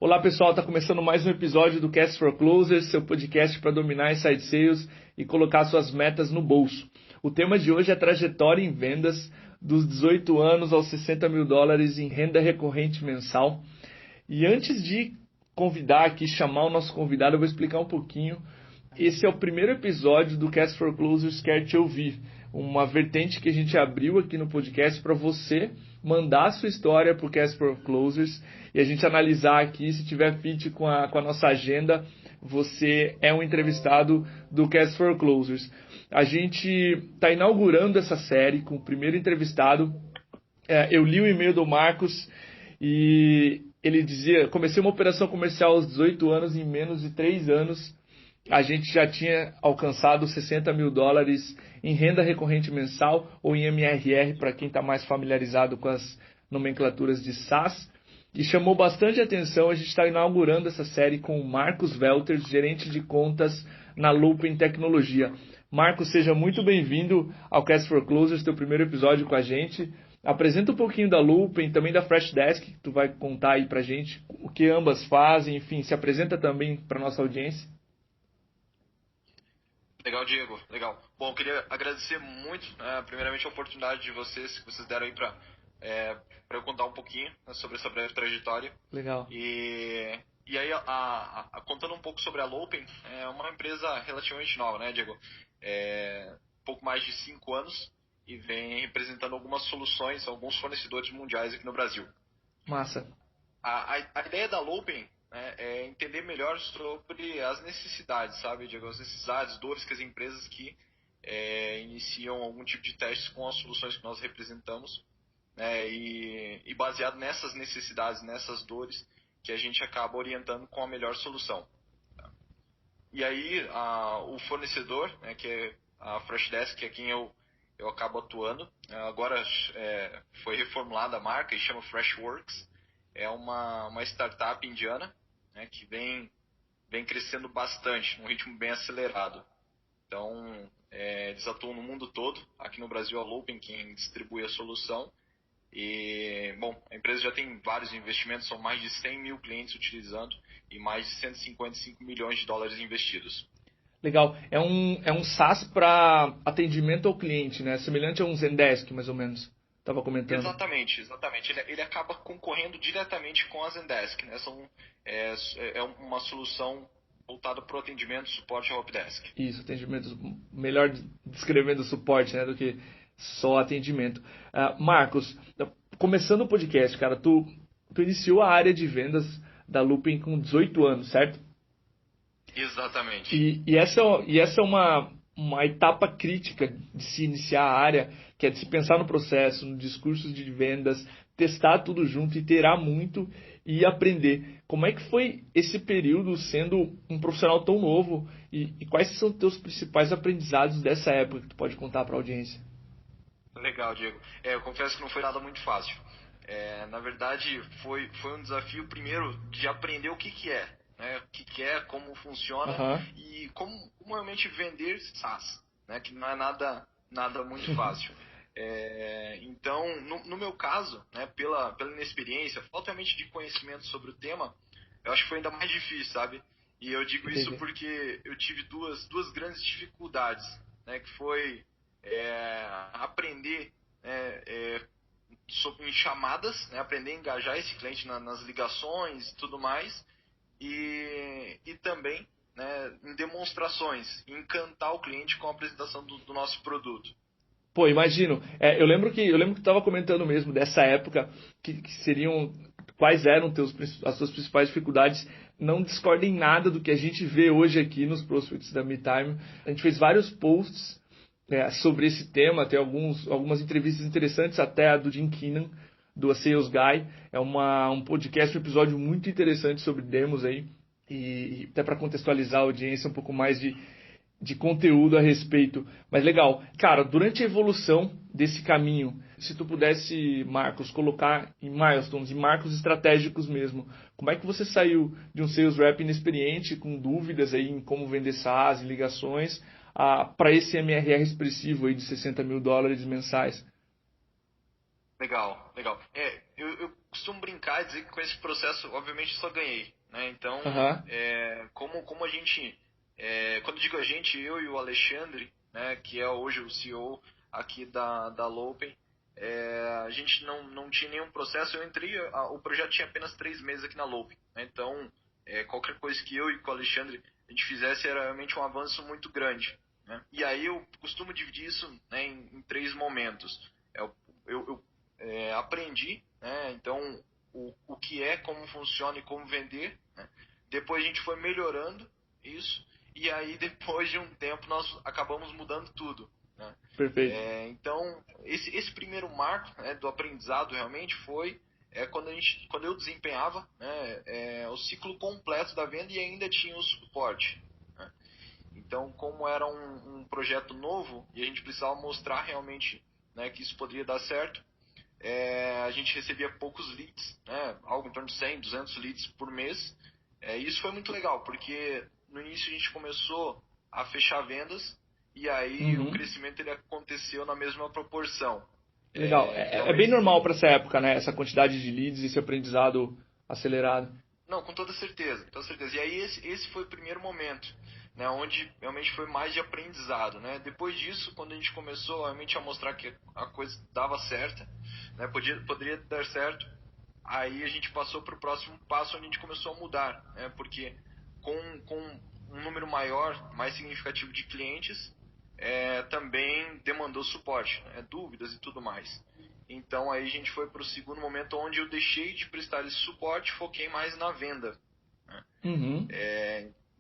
Olá pessoal, está começando mais um episódio do Cast for Closers, seu podcast para dominar inside sales e colocar suas metas no bolso. O tema de hoje é a trajetória em vendas dos 18 anos aos 60 mil dólares em renda recorrente mensal. E antes de convidar aqui, chamar o nosso convidado, eu vou explicar um pouquinho. Esse é o primeiro episódio do Cast for Closers Quer Te Ouvir, uma vertente que a gente abriu aqui no podcast para você mandar a sua história para o Cast for Closers e a gente analisar aqui, se tiver fit com a nossa agenda, você é um entrevistado do Cast for Closers. A gente está inaugurando essa série com o primeiro entrevistado. Eu li o e-mail do Marcos e ele dizia: comecei uma operação comercial aos 18 anos, em menos de 3 anos a gente já tinha alcançado 60 mil dólares em renda recorrente mensal, ou em MRR, para quem está mais familiarizado com as nomenclaturas de SaaS. E chamou bastante atenção, a gente está inaugurando essa série com o Marcos Welters, gerente de contas na Lupin Tecnologia. Marcos, seja muito bem-vindo ao Cast for Closers, teu primeiro episódio com a gente. Apresenta um pouquinho da Lupin, também da Freshdesk, que tu vai contar aí para a gente o que ambas fazem, enfim, se apresenta também para nossa audiência. Legal, Diego. Legal. Bom, eu queria agradecer muito, primeiramente, a oportunidade de vocês, que vocês deram aí para eu contar um pouquinho, né, sobre essa breve trajetória. Legal. E aí, contando um pouco sobre a Lupin, é uma empresa relativamente nova, né, Diego? Pouco mais de 5 anos e vem representando algumas soluções, alguns fornecedores mundiais aqui no Brasil. Massa. A ideia da Lupin é entender melhor sobre as necessidades, sabe, Diego? As necessidades, dores que as empresas que iniciam algum tipo de testes com as soluções que nós representamos, né, e baseado nessas necessidades, nessas dores, que a gente acaba orientando com a melhor solução. Tá? E aí, o fornecedor, né, que é a Freshdesk, que é quem eu acabo atuando, agora foi reformulada a marca e chama Freshworks. É uma startup indiana, né, que vem crescendo bastante, num ritmo bem acelerado. Então, eles atuam no mundo todo. Aqui no Brasil, a Lupin, quem distribui a solução. E, bom, a empresa já tem vários investimentos, são mais de 100 mil clientes utilizando e mais de 155 milhões de dólares investidos. Legal. É um SaaS para atendimento ao cliente, né? Semelhante a um Zendesk, mais ou menos. Estava comentando. Exatamente. Ele acaba concorrendo diretamente com a Zendesk, né? É uma solução voltada para o atendimento, suporte ao helpdesk. Isso, atendimento, melhor descrevendo o suporte, né, do que só atendimento. Marcos, começando o podcast, cara, tu iniciou a área de vendas da Lupin com 18 anos, certo? Exatamente. E essa é uma etapa crítica de se iniciar a área, que é de se pensar no processo, no discurso de vendas, testar tudo junto, iterar muito e aprender. Como é que foi esse período sendo um profissional tão novo e quais são os teus principais aprendizados dessa época que tu pode contar para a audiência? Legal, Diego. Eu confesso que não foi nada muito fácil. Na verdade, foi um desafio primeiro de aprender o que é. Né, o que é, como funciona e como realmente vender SaaS, né, que não é nada muito fácil. Então, no meu caso, né, pela inexperiência, falta realmente de conhecimento sobre o tema, eu acho que foi ainda mais difícil, sabe? E eu digo isso porque eu tive duas grandes dificuldades, né, que foi aprender em chamadas, né, aprender a engajar esse cliente nas ligações e tudo mais, e também, né, em demonstrações, encantar o cliente com a apresentação do nosso produto. Pô, imagino. Eu lembro que tu estava comentando mesmo dessa época que seriam quais eram as suas principais dificuldades. Não discordem nada do que a gente vê hoje aqui nos prospects da MeTime. A gente fez vários posts sobre esse tema, tem algumas entrevistas interessantes, até a do Jim Keenan, do A Sales Guy. É um podcast, um episódio muito interessante sobre demos aí. E até para contextualizar a audiência um pouco mais de conteúdo a respeito. Mas legal. Cara, durante a evolução desse caminho, se tu pudesse, Marcos, colocar em milestones, em marcos estratégicos mesmo, como é que você saiu de um sales rep inexperiente, com dúvidas aí em como vender SaaS, ligações, para esse MRR expressivo aí de 60 mil dólares mensais? Legal. Eu costumo brincar e dizer que com esse processo, obviamente, só ganhei, né? Então, como a gente, quando eu digo a gente, eu e o Alexandre, né, que é hoje o CEO aqui da Lopen, a gente não tinha nenhum processo. Eu entrei, o projeto tinha apenas 3 meses aqui na Lopen, né? Então, qualquer coisa que eu e com o Alexandre a gente fizesse era realmente um avanço muito grande, né? E aí eu costumo dividir isso, né, em 3 momentos. Eu aprendi, né, então o que como funciona e como vender, né? Depois a gente foi melhorando isso, e aí depois de um tempo nós acabamos mudando tudo, né? Perfeito. Então esse primeiro marco, né, do aprendizado realmente foi quando eu desempenhava, né, o ciclo completo da venda e ainda tinha o suporte, né? Então, como era um projeto novo e a gente precisava mostrar realmente, né, que isso poderia dar certo, a gente recebia poucos leads, né, algo em torno de 100, 200 leads por mês. E isso foi muito legal, porque no início a gente começou a fechar vendas e aí o Uhum. crescimento ele aconteceu na mesma proporção. Legal. Então, É bem normal para essa época, né? Essa quantidade de leads e esse aprendizado acelerado. não, com toda certeza, com toda certeza. E aí esse foi o primeiro momento, né, onde realmente foi mais de aprendizado, né? Depois disso, quando a gente começou realmente a mostrar que a coisa dava certo, né, poderia dar certo, aí a gente passou para o próximo passo, onde a gente começou a mudar, né? Porque com um número maior, mais significativo de clientes, também demandou suporte, né, dúvidas e tudo mais. Então aí a gente foi para o segundo momento, onde eu deixei de prestar esse suporte, foquei mais na venda, né? Uhum.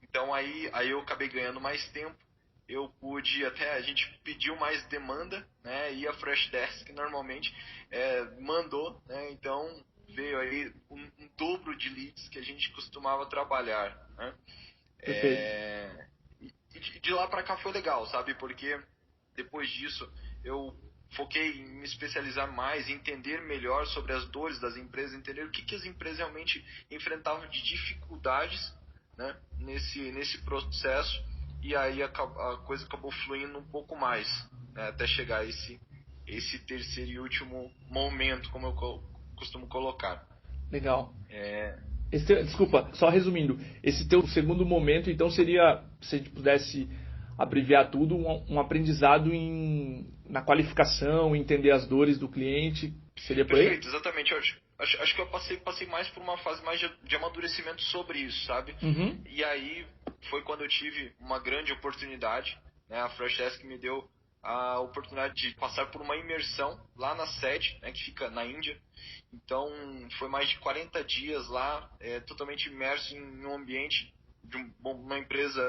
Então aí eu acabei ganhando mais tempo, eu pude até, a gente pediu mais demanda, né, e a Freshdesk normalmente mandou, né, então veio aí um dobro de leads que a gente costumava trabalhar, né? Perfeito. E de lá para cá foi legal, sabe? Porque depois disso eu foquei em me especializar mais, entender melhor sobre as dores das empresas, entender o que as empresas realmente enfrentavam de dificuldades, né, nesse processo, e aí a coisa acabou fluindo um pouco mais, né, até chegar a esse terceiro e último momento, como eu costumo colocar. Legal. Desculpa, só resumindo, esse teu segundo momento, então, seria, se a gente pudesse abreviar tudo, um aprendizado na qualificação, entender as dores do cliente, seria por aí? Perfeito, exatamente. Eu acho que eu passei mais por uma fase mais de amadurecimento sobre isso, sabe? Uhum. E aí foi quando eu tive uma grande oportunidade, né? A Freshdesk me deu a oportunidade de passar por uma imersão lá na sede, né, que fica na Índia. Então foi mais de 40 dias lá, totalmente imerso em um ambiente de uma empresa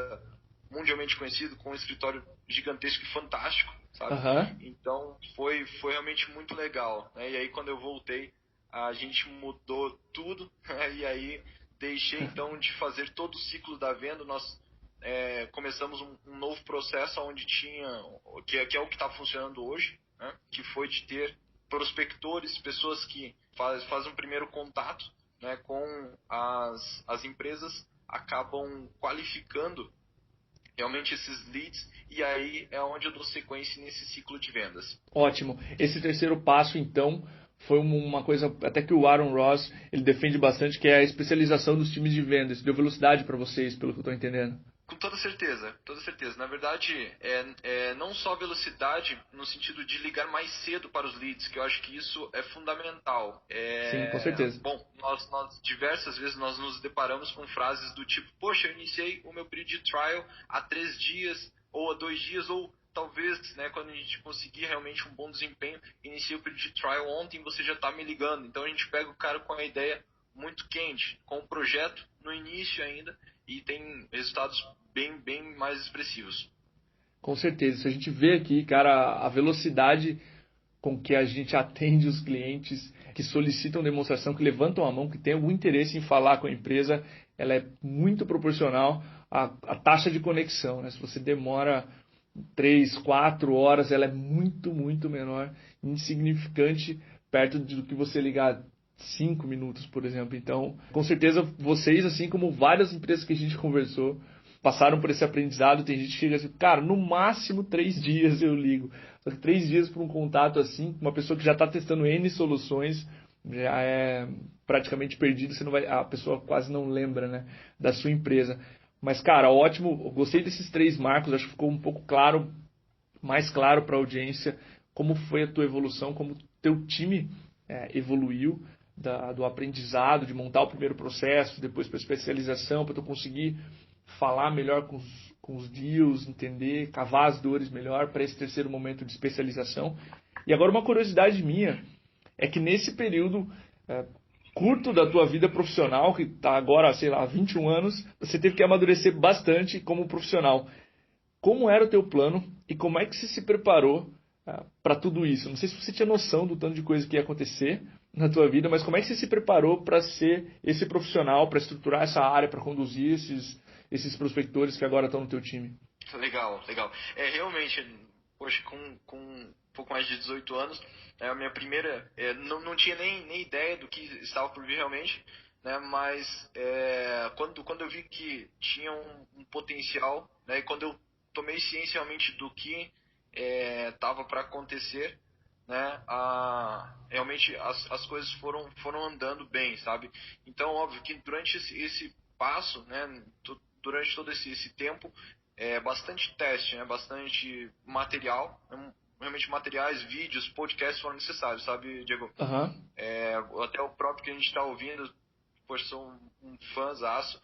mundialmente conhecida, com um escritório gigantesco e fantástico, sabe? Aham. Então foi realmente muito legal, né? E aí quando eu voltei, a gente mudou tudo, né? E aí deixei então de fazer todo o ciclo da venda. Nós começamos um novo processo onde tinha, que é o que está funcionando hoje, né? Que foi de ter prospectores, pessoas que fazem um primeiro contato, né, com as empresas, acabam qualificando realmente esses leads, e aí é onde eu dou sequência nesse ciclo de vendas. Ótimo. Esse terceiro passo, então, foi uma coisa até que o Aaron Ross ele defende bastante, que é a especialização dos times de vendas. Isso deu velocidade para vocês, pelo que eu estou entendendo. Com toda certeza, toda certeza. Na verdade, não só velocidade no sentido de ligar mais cedo para os leads, que eu acho que isso é fundamental. Sim, com certeza. Bom, nós diversas vezes nós nos deparamos com frases do tipo: poxa, eu iniciei o meu período de trial há 3 dias, ou há 2 dias, ou talvez, né, quando a gente conseguir realmente um bom desempenho, iniciei o período de trial ontem, você já está me ligando. Então a gente pega o cara com a ideia muito quente, com o projeto no início ainda, e tem resultados bem mais expressivos. Com certeza. Isso a gente vê aqui, cara, a velocidade com que a gente atende os clientes que solicitam demonstração, que levantam a mão, que tem algum interesse em falar com a empresa, ela é muito proporcional à taxa de conexão, né? Se você demora 3, 4 horas, ela é muito menor, insignificante, perto do que você ligar 5 minutos, por exemplo. Então, com certeza, vocês, assim como várias empresas que a gente conversou, passaram por esse aprendizado. Tem gente que chega assim, cara, no máximo 3 dias eu ligo. Só que 3 dias para um contato assim, uma pessoa que já está testando N soluções, já é praticamente perdido, a pessoa quase não lembra, né, da sua empresa. Mas, cara, ótimo, eu gostei desses 3 marcos, acho que ficou um pouco claro, mais claro para a audiência como foi a tua evolução, como teu time evoluiu, do aprendizado, de montar o primeiro processo, depois para especialização, para tu conseguir falar melhor com os deals, entender, cavar as dores melhor para esse terceiro momento de especialização. E agora uma curiosidade minha é que nesse período curto da tua vida profissional, que está agora, sei lá, 21 anos, você teve que amadurecer bastante como profissional. Como era o teu plano e como é que você se preparou para tudo isso? Não sei se você tinha noção do tanto de coisa que ia acontecer na tua vida, mas como é que você se preparou para ser esse profissional, para estruturar essa área, para conduzir esses prospectores que agora estão no teu time? Legal, legal. Realmente, poxa, com um pouco mais de 18 anos, a minha primeira, não tinha nem ideia do que estava por vir realmente, né, mas quando eu vi que tinha um potencial, né, e quando eu tomei ciência realmente do que estava para acontecer, né, realmente as coisas foram andando bem, sabe? Então, óbvio que durante esse passo, né, durante todo esse tempo, bastante teste, né, bastante material, realmente materiais, vídeos, podcasts foram necessários, sabe, Diego? Uhum. Até o próprio que a gente está ouvindo, pois sou um fãzaço,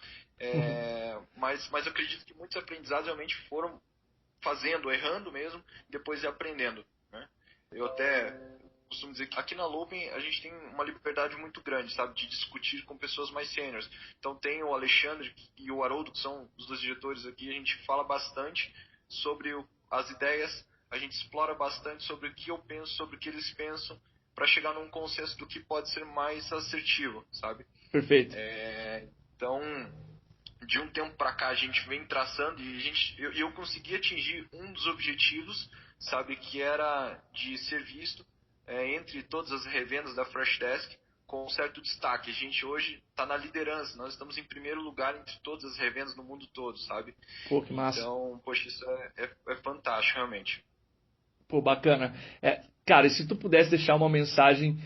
mas eu acredito que muitos aprendizados realmente foram fazendo, errando mesmo, depois aprendendo, né? Eu até costumo dizer que aqui na Looping a gente tem uma liberdade muito grande, sabe, de discutir com pessoas mais sêniores. Então tem o Alexandre e o Haroldo, que são os 2 diretores aqui, a gente fala bastante sobre as ideias, a gente explora bastante sobre o que eu penso, sobre o que eles pensam, para chegar num consenso do que pode ser mais assertivo, sabe? Perfeito. Então, de um tempo para cá a gente vem traçando e eu consegui atingir um dos objetivos, sabe, que era de ser visto entre todas as revendas da Freshdesk com um certo destaque. A gente hoje está na liderança, nós estamos em primeiro lugar entre todas as revendas no mundo todo, sabe? Pô, que massa. Então, poxa, isso é fantástico, realmente. Pô, bacana. Cara, e se tu pudesse deixar uma mensagem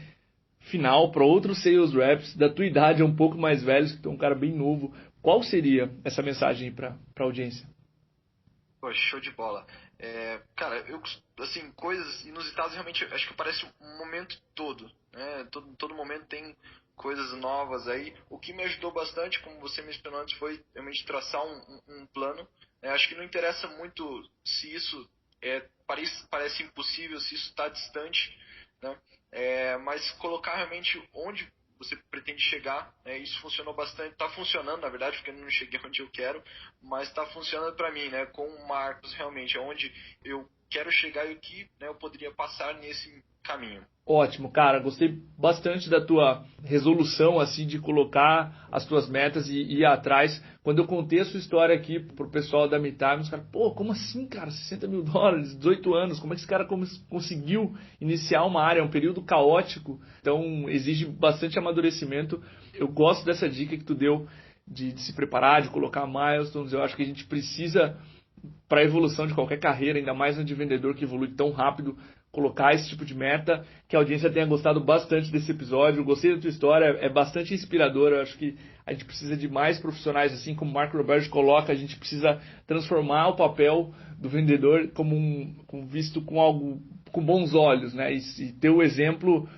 final para outros sales reps da tua idade, um pouco mais velhos, que tu é um cara bem novo, qual seria essa mensagem para a audiência? Poxa, show de bola. Cara, assim, coisas inusitadas realmente, acho que parece um momento todo, né? Todo momento tem coisas novas aí. O que me ajudou bastante, como você mencionou antes, foi realmente traçar um plano. Acho que não interessa muito se isso parece impossível, se isso está distante, né? Mas colocar realmente onde você pretende chegar, isso funcionou bastante, está funcionando na verdade, porque eu não cheguei onde eu quero, mas está funcionando para mim, né, com marcos realmente, onde eu quero chegar e o que, né, eu poderia passar nesse caminho. Ótimo, cara, gostei bastante da tua resolução, assim, de colocar as tuas metas e ir atrás. Quando eu contei a sua história aqui pro pessoal da MeTime, os caras, pô, como assim, cara, $60 mil, 18 anos, como é que esse cara conseguiu iniciar uma área, um período caótico, então exige bastante amadurecimento. Eu gosto dessa dica que tu deu de se preparar, de colocar milestones, eu acho que a gente precisa, para a evolução de qualquer carreira, ainda mais na de vendedor que evolui tão rápido, colocar esse tipo de meta, que a audiência tenha gostado bastante desse episódio. Eu gostei da tua história, é bastante inspiradora. Eu acho que a gente precisa de mais profissionais, assim como o Marco Roberto coloca, a gente precisa transformar o papel do vendedor como visto com algo com bons olhos, né? E ter o exemplo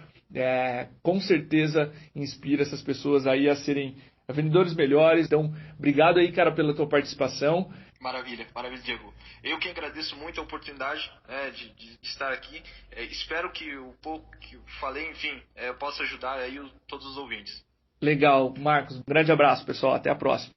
com certeza inspira essas pessoas aí a serem vendedores melhores. Então, obrigado aí, cara, pela tua participação. Maravilha, maravilha, Diego. Eu que agradeço muito a oportunidade, de estar aqui. Espero que o pouco que eu falei, enfim, possa ajudar aí todos os ouvintes. Legal, Marcos. Um grande abraço, pessoal. Até a próxima.